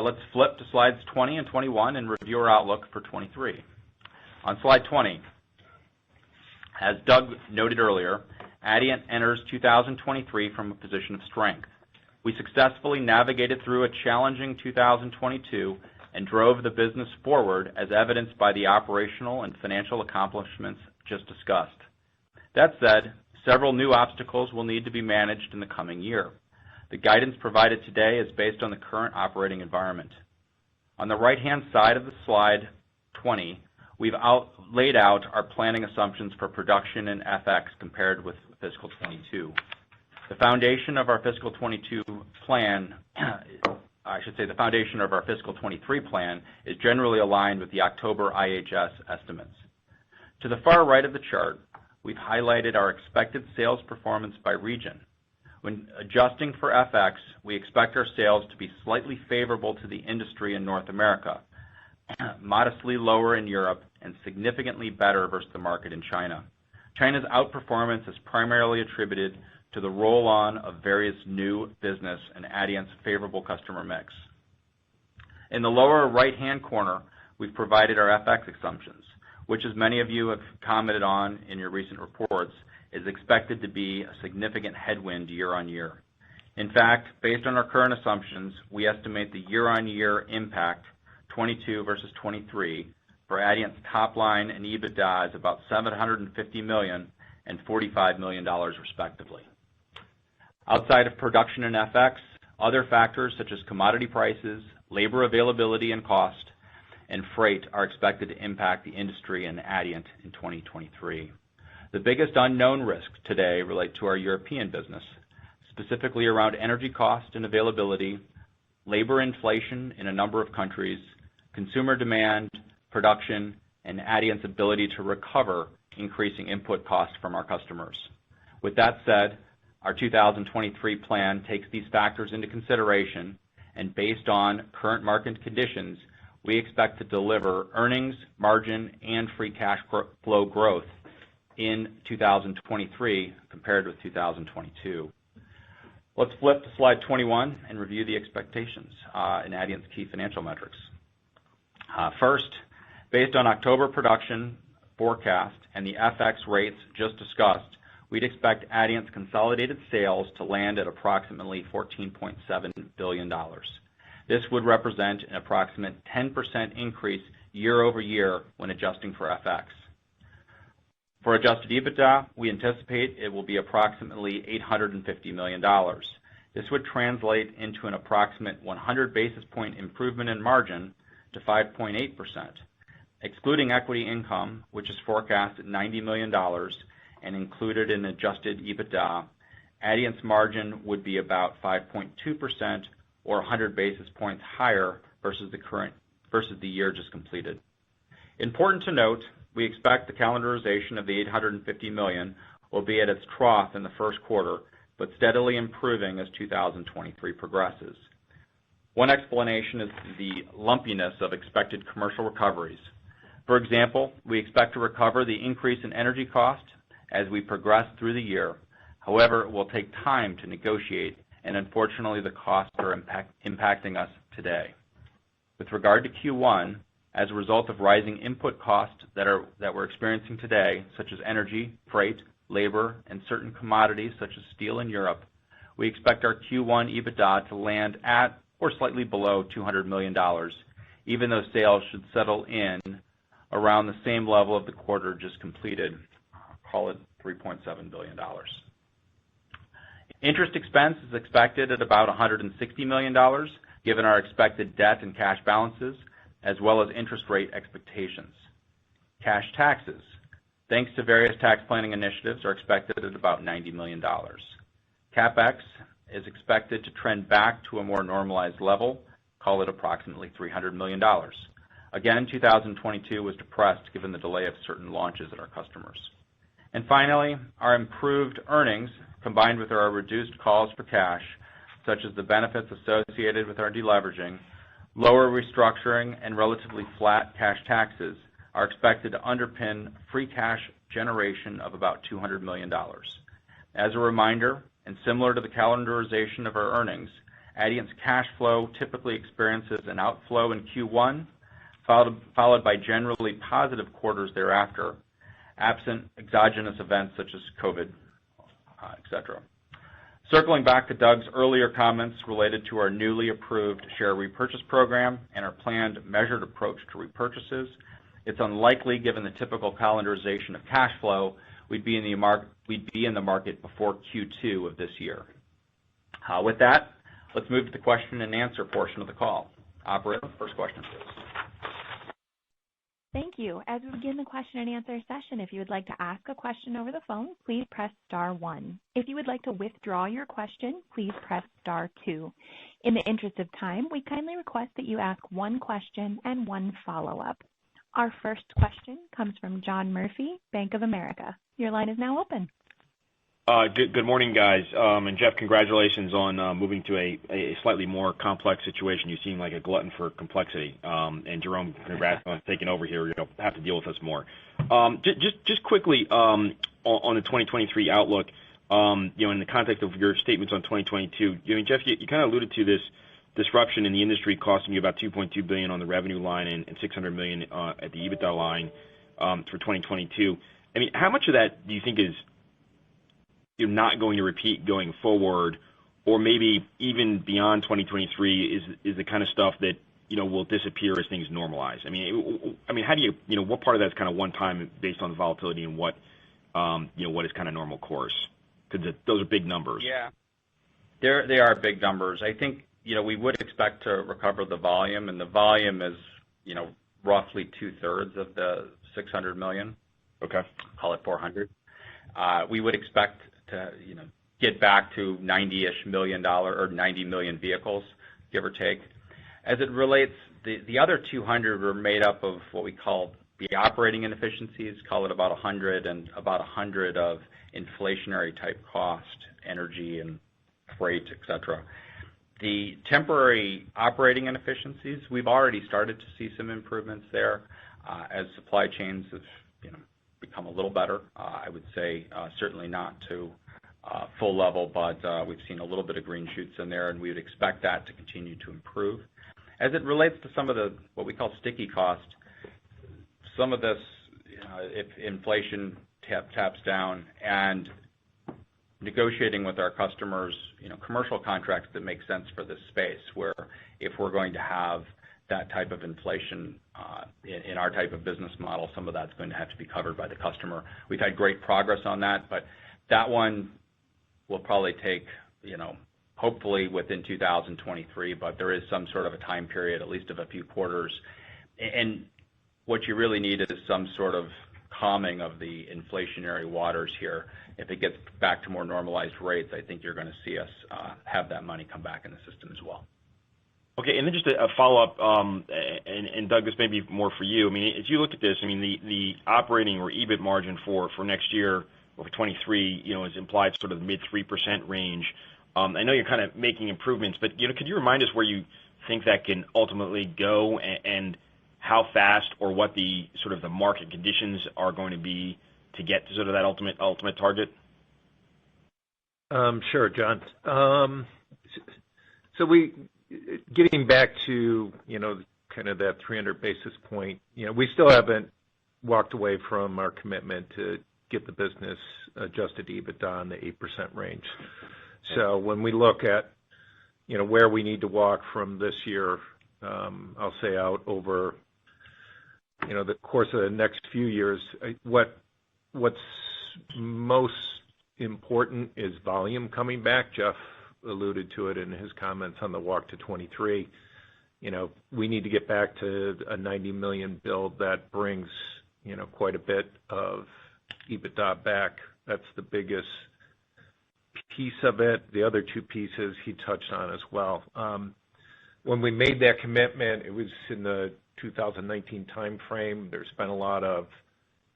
let's flip to slides 20 and 21 and review our outlook for 23. On slide 20, as Doug noted earlier, Adient enters 2023 from a position of strength. We successfully navigated through a challenging 2022 and drove the business forward as evidenced by the operational and financial accomplishments just discussed. That said, several new obstacles will need to be managed in the coming year. The guidance provided today is based on the current operating environment. On the right-hand side of the slide 20, we've laid out our planning assumptions for production and FX compared with fiscal 22. The foundation of our fiscal 22 plan, the foundation of our fiscal 23 plan is generally aligned with the October IHS estimates. To the far right of the chart, we've highlighted our expected sales performance by region. When adjusting for FX, we expect our sales to be slightly favorable to the industry in North America, modestly lower in Europe, and significantly better versus the market in China. China's outperformance is primarily attributed to the roll-on of various new business and Adient's favorable customer mix. In the lower right-hand corner, we've provided our FX assumptions, which, as many of you have commented on in your recent reports, is expected to be a significant headwind year-on-year. In fact, based on our current assumptions, we estimate the year-on-year impact, 22 versus 23, for Adient's top line and EBITDA is about $750 million and $45 million respectively. Outside of production and FX, other factors such as commodity prices, labor availability and cost, and freight are expected to impact the industry and Adient in 2023. The biggest unknown risks today relate to our European business, specifically around energy cost and availability, labor inflation in a number of countries, consumer demand, production, and Adient's ability to recover increasing input costs from our customers. With that said, our 2023 plan takes these factors into consideration, and based on current market conditions, we expect to deliver earnings, margin, and free cash flow growth in 2023 compared with 2022. Let's flip to slide 21 and review the expectations in Adient's key financial metrics. First, based on October production forecast and the FX rates just discussed, we'd expect Adient's consolidated sales to land at approximately $14.7 billion. This would represent an approximate 10% increase year over year when adjusting for FX. For adjusted EBITDA, we anticipate it will be approximately $850 million. This would translate into an approximate 100 basis point improvement in margin to 5.8%. Excluding equity income, which is forecast at $90 million and included in adjusted EBITDA, Adient's margin would be about 5.2% or 100 basis points higher versus the year just completed. Important to note, we expect the calendarization of the $850 million will be at its trough in the first quarter, but steadily improving as 2023 progresses. One explanation is the lumpiness of expected commercial recoveries. For example, we expect to recover the increase in energy cost as we progress through the year. However, it will take time to negotiate, and unfortunately the costs are impacting us today. With regard to Q1, as a result of rising input costs that we're experiencing today, such as energy, freight, labor, and certain commodities such as steel in Europe, we expect our Q1 EBITDA to land at or slightly below $200 million, even though sales should settle in around the same level of the quarter just completed, call it $3.7 billion. Interest expense is expected at about $160 million, given our expected debt and cash balances, as well as interest rate expectations. Cash taxes, thanks to various tax planning initiatives, are expected at about $90 million. CapEx is expected to trend back to a more normalized level, call it approximately $300 million. Again, 2022 was depressed given the delay of certain launches at our customers. And finally, our improved earnings, combined with our reduced calls for cash, such as the benefits associated with our deleveraging, lower restructuring, and relatively flat cash taxes, are expected to underpin free cash generation of about $200 million. As a reminder, and similar to the calendarization of our earnings, Adient's cash flow typically experiences an outflow in Q1, followed by generally positive quarters thereafter, absent exogenous events such as COVID, etc. Circling back to Doug's earlier comments related to our newly approved share repurchase program and our planned measured approach to repurchases, it's unlikely, given the typical calendarization of cash flow, we'd be in the market before Q2 of this year. With that, let's move to the question and answer portion of the call. Operator, first question, please. Thank you. As we begin the question and answer session, if you would like to ask a question over the phone, please press star 1. If you would like to withdraw your question, please press star 2. In the interest of time, we kindly request that you ask one question and one follow-up. Our first question comes from John Murphy, Bank of America. Your line is now open. Good morning, guys. And Jeff, congratulations on moving to a slightly more complex situation. You seem like a glutton for complexity. And Jerome, congrats on taking over here. You'll have to deal with us more. Just quickly on the 2023 outlook, in the context of your statements on 2022, Jeff, you kind of alluded to this disruption in the industry costing you about $2.2 billion on the revenue line and $600 million at the EBITDA line for 2022. I mean, how much of that do you think is you're not going to repeat going forward, or maybe even beyond 2023 is the kind of stuff that will disappear as things normalize? I mean, how do you what part of that is kind of one time based on the volatility and what is kind of normal course? Because those are big numbers. Yeah, they are big numbers. I think we would expect to recover the volume, and the volume is roughly 2/3 of the 600 million. Okay. Call it 400. We would expect to get back to $90-ish million or 90 million vehicles, give or take. As it relates, the other 200 were made up of what we call the operating inefficiencies, call it about 100, and about 100 of inflationary type cost, energy and freight, et cetera. The temporary operating inefficiencies, we've already started to see some improvements there as supply chains have become a little better. I would say certainly not to full level, but we've seen a little bit of green shoots in there, and we would expect that to continue to improve. As it relates to some of the what we call sticky cost, some of this, if inflation taps down and negotiating with our customers, commercial contracts that make sense for this space, where if we're going to have that type of inflation in our type of business model, some of that's going to have to be covered by the customer. We've had great progress on that, but that one will probably take, hopefully within 2023, but there is some sort of a time period, at least of a few quarters. And what you really need is some sort of calming of the inflationary waters here. If it gets back to more normalized rates, I think you're going to see us have that money come back in the system as well. Okay, and then just a follow-up, and Doug, this may be more for you. I mean, as you look at this, I mean, the operating or EBIT margin for next year or for 23, is implied sort of mid 3% range. I know you're kind of making improvements, but could you remind us where you think that can ultimately go, and how fast or what the sort of the market conditions are going to be to get to sort of that ultimate target? Sure, John. So getting back to kind of that 300 basis point, we still haven't walked away from our commitment to get the business adjusted EBITDA in the 8% range. So when we look at where we need to walk from this year, I'll say out over the course of the next few years, what's most important is volume coming back. Jeff alluded to it in his comments on the walk to 23. We need to get back to a 90 million build that brings quite a bit of EBITDA back. That's the biggest piece of it. The other two pieces he touched on as well. When we made that commitment, it was in the 2019 timeframe. There's been a lot of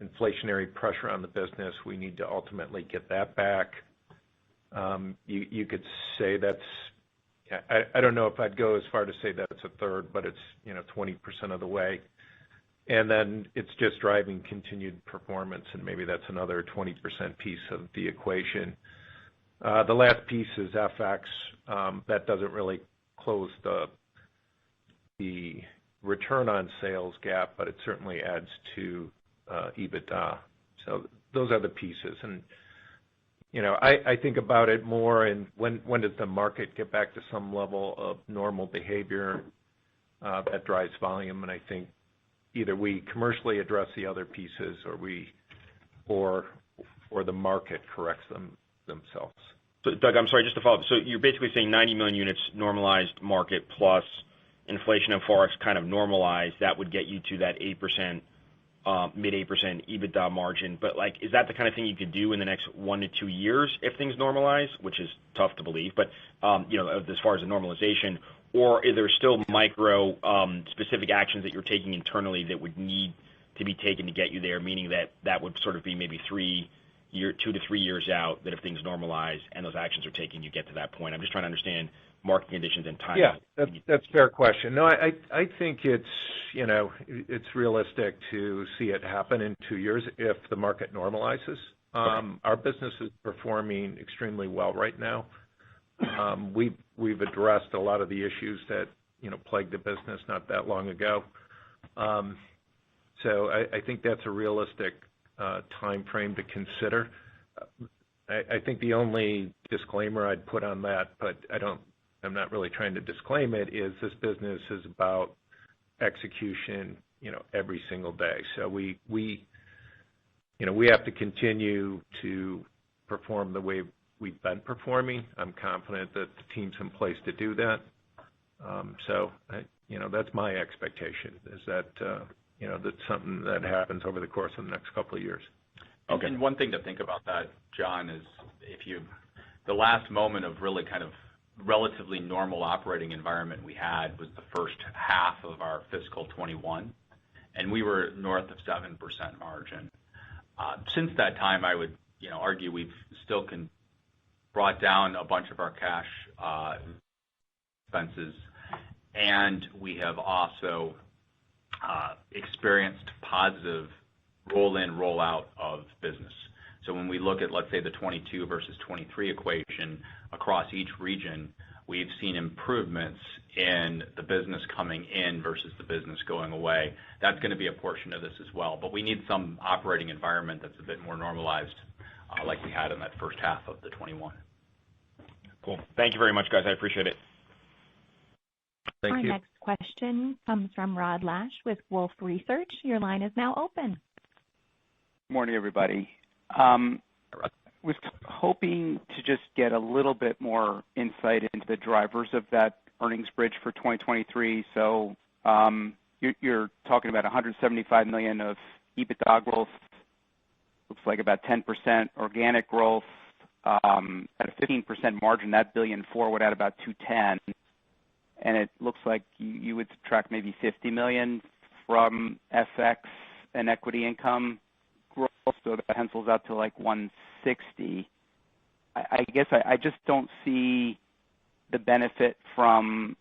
inflationary pressure on the business. We need to ultimately get that back. You could say that's, I don't know if I'd go as far to say that's a third, but it's 20% of the way. And then it's just driving continued performance, and maybe that's another 20% piece of the equation. The last piece is FX. That doesn't really close the return on sales gap, but it certainly adds to EBITDA. So those are the pieces. And I think about it more in when does the market get back to some level of normal behavior that drives volume, and I think either we commercially address the other pieces or the market corrects themselves. So Doug, I'm sorry, just to follow up. So you're basically saying 90 million units normalized market plus inflation and forex kind of normalized, that would get you to that 8%, mid 8% EBITDA margin. But is that the kind of thing you could do in the next 1 to 2 years if things normalize, which is tough to believe, but as far as the normalization, or is there still micro specific actions that you're taking internally that would need to be taken to get you there, meaning that would sort of be maybe 2 to 3 years out, that if things normalize and those actions are taken, you get to that point? I'm just trying to understand market conditions and timing. Yeah, that's a fair question. No, I think it's realistic to see it happen in 2 years if the market normalizes. Our business is performing extremely well right now. We've addressed a lot of the issues that plagued the business not that long ago. So I think that's a realistic time frame to consider. I think the only disclaimer I'd put on that, but I'm not really trying to disclaim it, is this business is about execution, every single day. So we have to continue to perform the way we've been performing. I'm confident that the team's in place to do that. That's my expectation, is that, that's something that happens over the course of the next couple of years. Okay. And one thing to think about that, John, is the last moment of really kind of relatively normal operating environment we had was the first half of our fiscal 21, and we were north of 7% margin. Since that time, I would argue we've still brought down a bunch of our cash expenses, and we have also experienced positive roll-in, roll-out of business. So when we look at, let's say, the 22 versus 23 equation across each region, we've seen improvements in the business coming in versus the business going away. That's going to be a portion of this as well. But we need some operating environment that's a bit more normalized, like we had in that first half of the 21. Cool. Thank you very much, guys. I appreciate it. Thank you. Our next question comes from Rod Lache with Wolfe Research. Your line is now open. Morning, everybody. Was hoping to just get a little bit more insight into the drivers of that earnings bridge for 2023. So you're talking about $175 million of EBITDA growth, looks like about 10% organic growth, at a 15% margin. That $1.4 billion would add about $210, and it looks like you would subtract maybe $50 million from FX and equity income growth, so that pencils out to like $160. I guess I just don't see the benefit from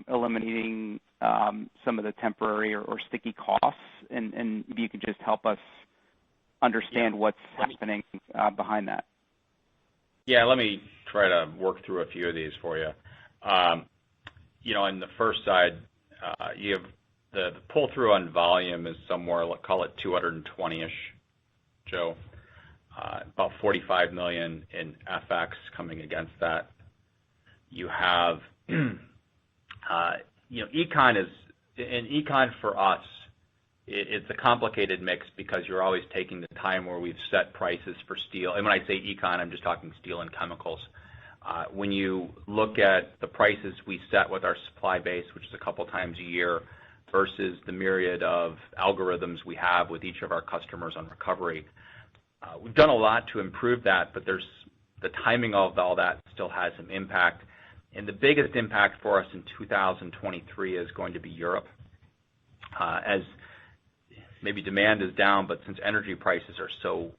eliminating some of the temporary or sticky costs, and maybe you could just help us understand what's happening behind that. Yeah, let me try to work through a few of these for you. On the first side, you have the pull-through on volume is somewhere, let's call it 220-ish, Joe. About $45 million in FX coming against that. You have, econ for us, it's a complicated mix because you're always taking the time where we've set prices for steel. And when I say econ, I'm just talking steel and chemicals. When you look at the prices we set with our supply base, which is a couple times a year, versus the myriad of algorithms we have with each of our customers on recovery, we've done a lot to improve that, but there's the timing of all that still has some impact. And the biggest impact for us in 2023 is going to be Europe. As maybe demand is down, but since energy prices are so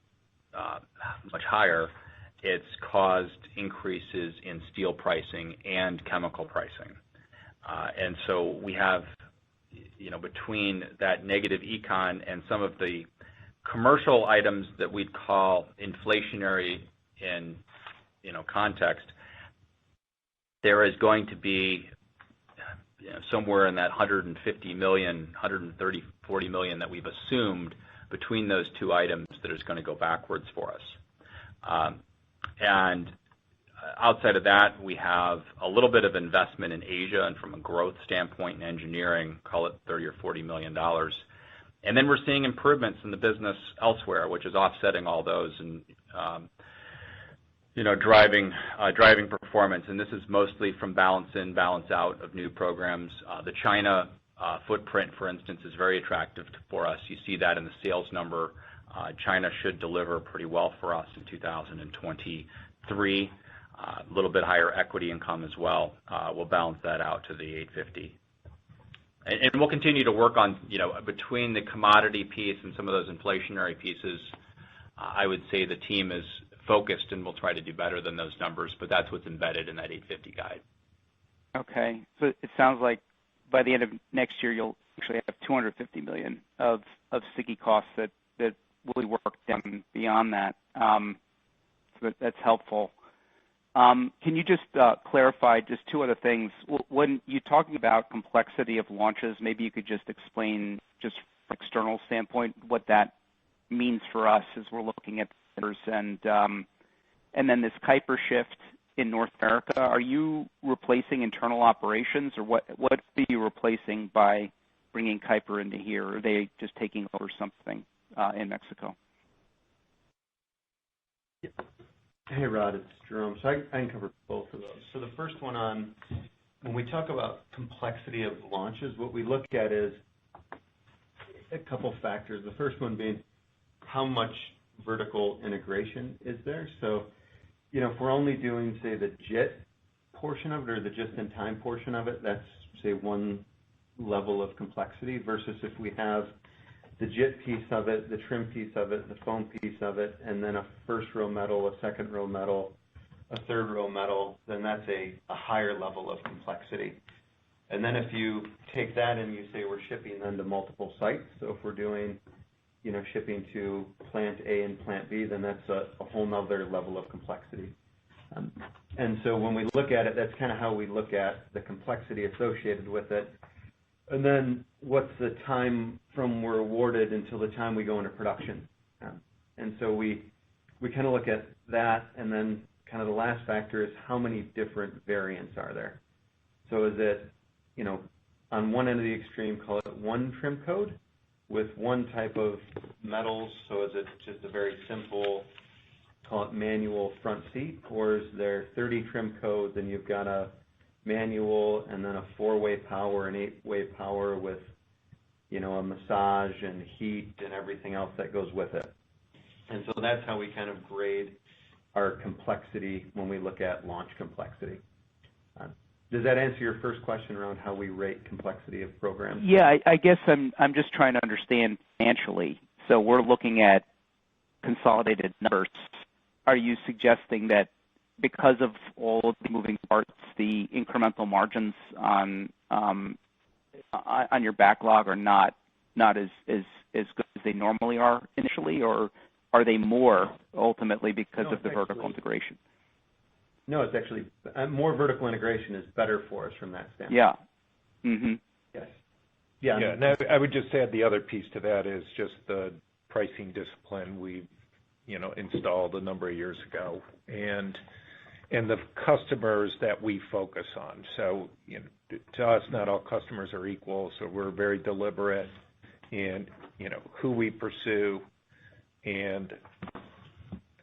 much higher, it's caused increases in steel pricing and chemical pricing. And so we have, between that negative econ and some of the commercial items that we'd call inflationary in, context, there is going to be somewhere in that $150 million, $130-40 million that we've assumed between those two items that is going to go backwards for us. And outside of that, we have a little bit of investment in Asia, and from a growth standpoint in engineering, call it $30 or $40 million. And then we're seeing improvements in the business elsewhere, which is offsetting all those and driving performance. And this is mostly from balance in, balance out of new programs. The China footprint, for instance, is very attractive for us. You see that in the sales number. China should deliver pretty well for us in 2023. A little bit higher equity income as well. We'll balance that out to the 850. And we'll continue to work on, between the commodity piece and some of those inflationary pieces, I would say the team is focused and we'll try to do better than those numbers, but that's what's embedded in that 850 guide. Okay. So it sounds like by the end of next year, you'll actually have $250 million of sticky costs that will work down beyond that. So that's helpful. Can you just clarify just two other things? When you're talking about complexity of launches, maybe you could just explain, just from an external standpoint, what that means for us as we're looking at numbers. And then this Kuiper shift in North America, are you replacing internal operations, or what are you replacing by bringing Kuiper into here? Or are they just taking over something in Mexico? Hey, Rod, it's Jerome. So I can cover both of those. So the first one on, when we talk about complexity of launches, what we look at is a couple factors. The first one being how much vertical integration is there. So, if we're only doing, say, the JIT portion of it or the just-in-time portion of it, that's, say, one level of complexity versus if we have the JIT piece of it, the trim piece of it, the foam piece of it, and then a first row metal, a second row metal, a third row metal, then that's a higher level of complexity. And then if you take that and you say we're shipping them to multiple sites, so if we're doing, shipping to plant A and plant B, then that's a whole nother level of complexity. And so when we look at it, that's kind of how we look at the complexity associated with it. And then what's the time from we're awarded until the time we go into production? And so we kind of look at that, and then kind of the last factor is how many different variants are there. So is it, on one end of the extreme, call it one trim code with one type of metals, so is it just a very simple, call it manual front seat, or is there 30 trim codes and you've got a manual and then a 4-way power and 8-way power with, a massage and heat and everything else that goes with it. And so that's how we kind of grade our complexity when we look at launch complexity. Does that answer your first question around how we rate complexity of programs? Yeah, I guess I'm just trying to understand financially. So we're looking at consolidated numbers. Are you suggesting that because of all of the moving parts, the incremental margins on your backlog are not as good as they normally are initially, or are they more ultimately because of the vertical integration? No, it's actually more vertical integration is better for us from that standpoint. Yeah. Mm-hmm. Yes. Yeah. And I would just add the other piece to that is just the pricing discipline we've installed a number of years ago, and the customers that we focus on. So to us, not all customers are equal, so we're very deliberate in who we pursue, and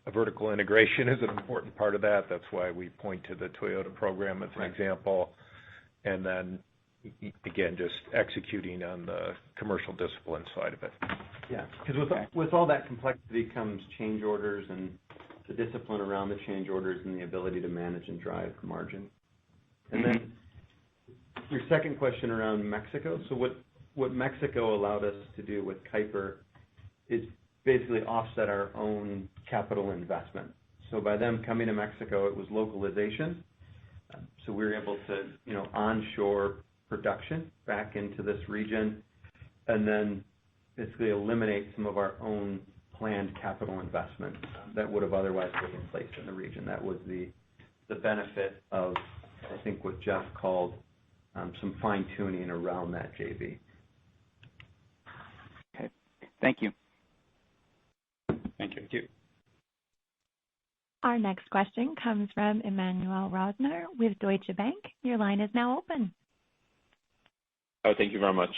a vertical integration is an important part of that. That's why we point to the Toyota program as an example, and then again, just executing on the commercial discipline side of it. Yeah, because with all that complexity comes change orders and the discipline around the change orders and the ability to manage and drive margin. And then your second question around Mexico. So what Mexico allowed us to do with Kuiper is basically offset our own capital investment. So by them coming to Mexico, it was localization. So we were able to, onshore production back into this region, and then basically eliminate some of our own planned capital investment that would have otherwise taken place in the region. That was the benefit of, I think, what Jeff called some fine-tuning around that JV. Okay. Thank you. Thank you. Our next question comes from Emmanuel Rosner with Deutsche Bank. Your line is now open. Oh, thank you very much.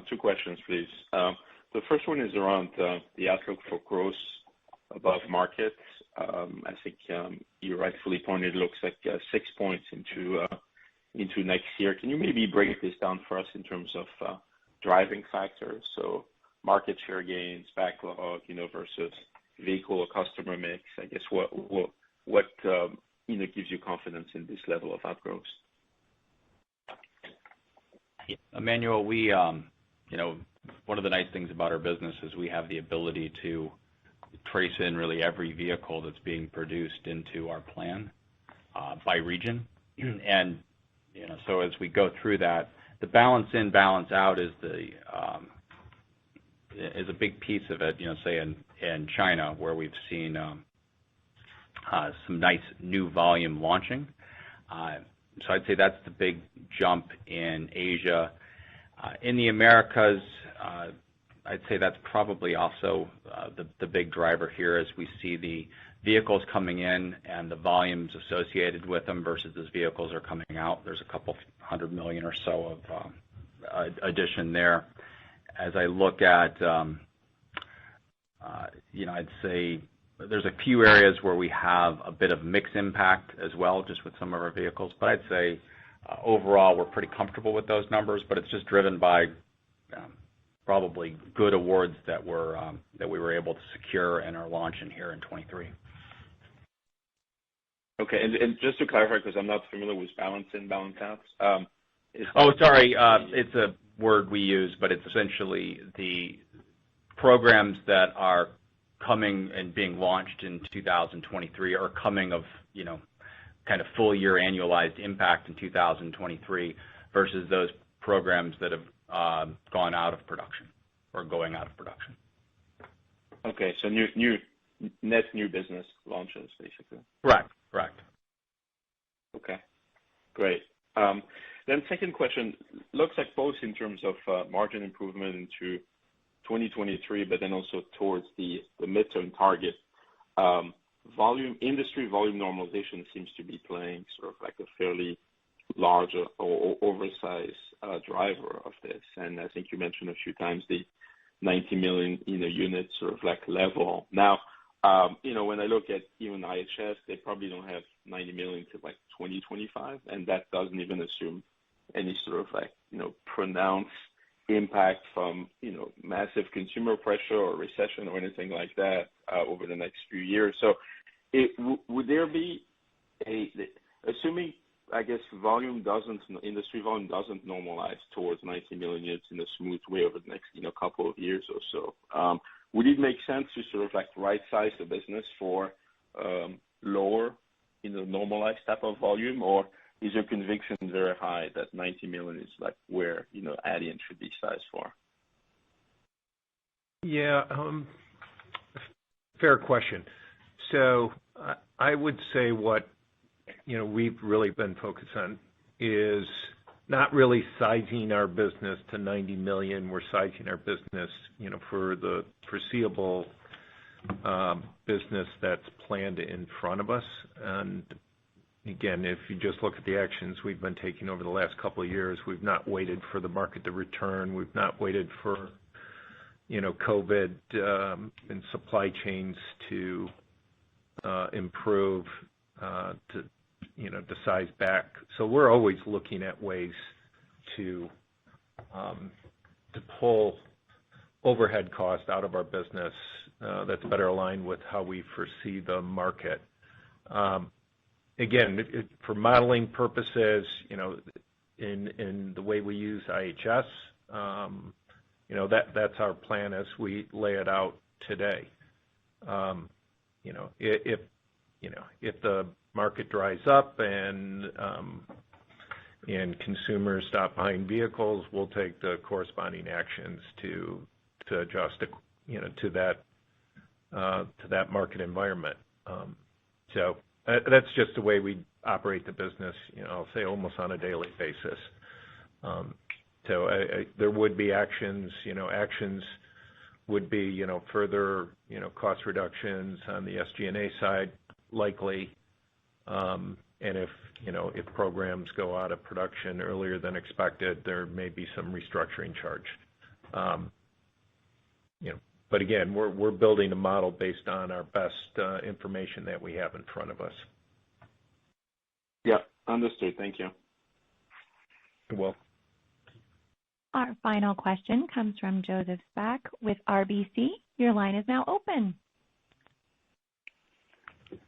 Two questions, please. The first one is around the outlook for growth above market. I think you rightfully pointed, it looks like 6 points into next year. Can you maybe break this down for us in terms of driving factors? So market share gains, backlog, versus vehicle or customer mix. I guess what gives you confidence in this level of outgrowth? Emmanuel, we one of the nice things about our business is we have the ability to trace in really every vehicle that's being produced into our plan by region, and so as we go through that, the balance in, balance out is a big piece of it. Say in China, where we've seen some nice new volume launching. So I'd say that's the big jump in Asia. In the Americas, I'd say that's probably also the big driver here as we see the vehicles coming in and the volumes associated with them versus as vehicles are coming out. There's a couple $100 million or so addition there. As I look at, I'd say there's a few areas where we have a bit of mix impact as well, just with some of our vehicles. But I'd say overall we're pretty comfortable with those numbers, but it's just driven by probably good awards that we were able to secure and are launching here in 23. Okay, and just to clarify, because I'm not familiar with balance in, balance out. Sorry, it's a word we use, but it's essentially the programs that are coming and being launched in 2023 are coming of, kind of full year annualized impact in 2023 versus those programs that have gone out of production or going out of production. Okay, so new business launches, basically. Correct. Okay, great. Then second question, looks like both in terms of margin improvement into 2023, but then also towards the midterm target, industry volume normalization seems to be playing sort of like a fairly large or oversized driver of this. And I think you mentioned a few times the 90 million units sort of like level. Now, when I look at even IHS, they probably don't have 90 million to like 2025, and that doesn't even assume any sort of like, pronounced impact from, massive consumer pressure or recession or anything like that over the next few years. So would there be assuming, I guess, industry volume doesn't normalize towards 90 million units in a smooth way over the next, couple of years or so, would it make sense to sort of like right size the business for lower, normalized type of volume, or is your conviction very high that 90 million is like where, Adient should be sized for? Yeah, fair question. So I would say what, we've really been focused on is not really sizing our business to 90 million. We're sizing our business, for the foreseeable business that's planned in front of us. And again, if you just look at the actions we've been taking over the last couple of years, we've not waited for the market to return. We've not waited for, COVID and supply chains to improve to size back. So we're always looking at ways to pull overhead cost out of our business that's better aligned with how we foresee the market. Again, for modeling purposes, in the way we use IHS, that's our plan as we lay it out today. If the market dries up and consumers stop buying vehicles, we'll take the corresponding actions to adjust, to that market environment. So that's just the way we operate the business, I'll say almost on a daily basis. So there would be actions, actions would be, further, cost reductions on the SG&A side, likely. And if programs go out of production earlier than expected, there may be some restructuring charge. But again, we're building a model based on our best information that we have in front of us. Yeah, understood. Thank you. You're welcome. Our final question comes from Joseph Spak with RBC. Your line is now open.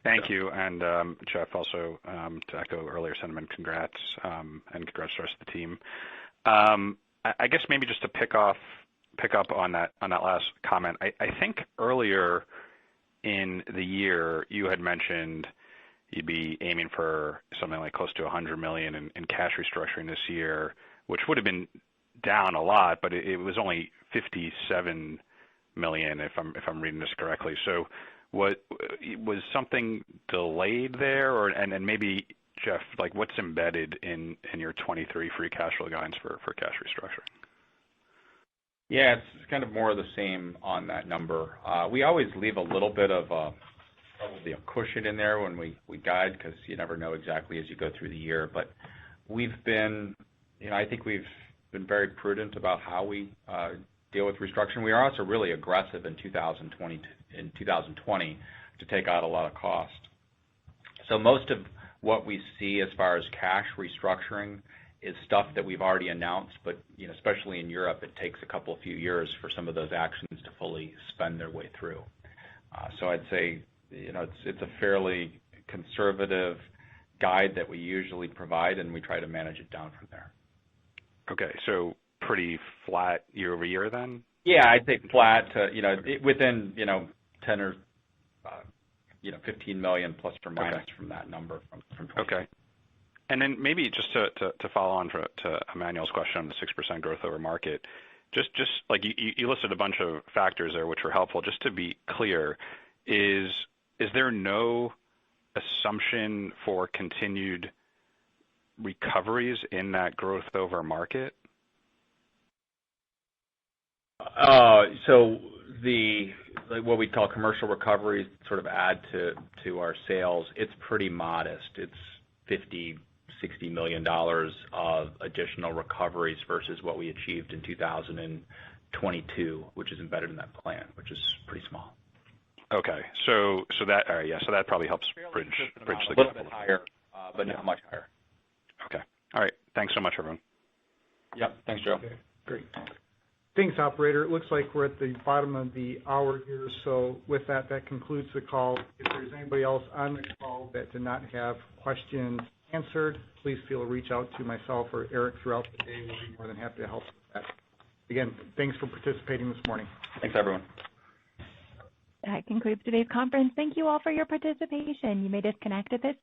Thank you. And Jeff, also to echo earlier sentiment, congrats, and congrats to the rest of the team. I guess maybe just to pick up on that last comment. I think earlier in the year you had mentioned you'd be aiming for something like close to 100 million in cash restructuring this year, which would have been down a lot, but it was only 57 million if I'm reading this correctly. So was something delayed there, or and maybe Jeff, like what's embedded in your 23 free cash flow guidance for cash restructuring? Yeah, it's kind of more of the same on that number. We always leave a little bit of probably a cushion in there when we guide, because you never know exactly as you go through the year. But we've been, I think we've been very prudent about how we deal with restructuring. We are also really aggressive in 2020 to take out a lot of cost. So most of what we see as far as cash restructuring is stuff that we've already announced, but especially in Europe, it takes a few years for some of those actions to fully spend their way through. So I'd say it's a fairly conservative guide that we usually provide, and we try to manage it down from there. Okay, so pretty flat year over year then? Yeah, I'd say flat to within 10 or 15 million plus or minus from that number from 20. Okay. And then maybe just to follow on to Emmanuel's question on the 6% growth over market, just like you listed a bunch of factors there which were helpful. Just to be clear, is there no assumption for continued recoveries in that growth over market? So what we call commercial recoveries sort of add to our sales. It's pretty modest. It's $50-60 million of additional recoveries versus what we achieved in 2022, which is embedded in that plan, which is pretty small. Okay, so that probably helps bridge the gap. A little bit higher, but not much higher. Okay, all right. Thanks so much, everyone. Yep, thanks, Joe. Okay, great. Thanks, operator. It looks like we're at the bottom of the hour here, so with that concludes the call. If there's anybody else on the call that did not have questions answered, please feel to reach out to myself or Eric throughout the day. We'll be more than happy to help with that. Again, thanks for participating this morning. Thanks, everyone. That concludes today's conference. Thank you all for your participation. You may disconnect at this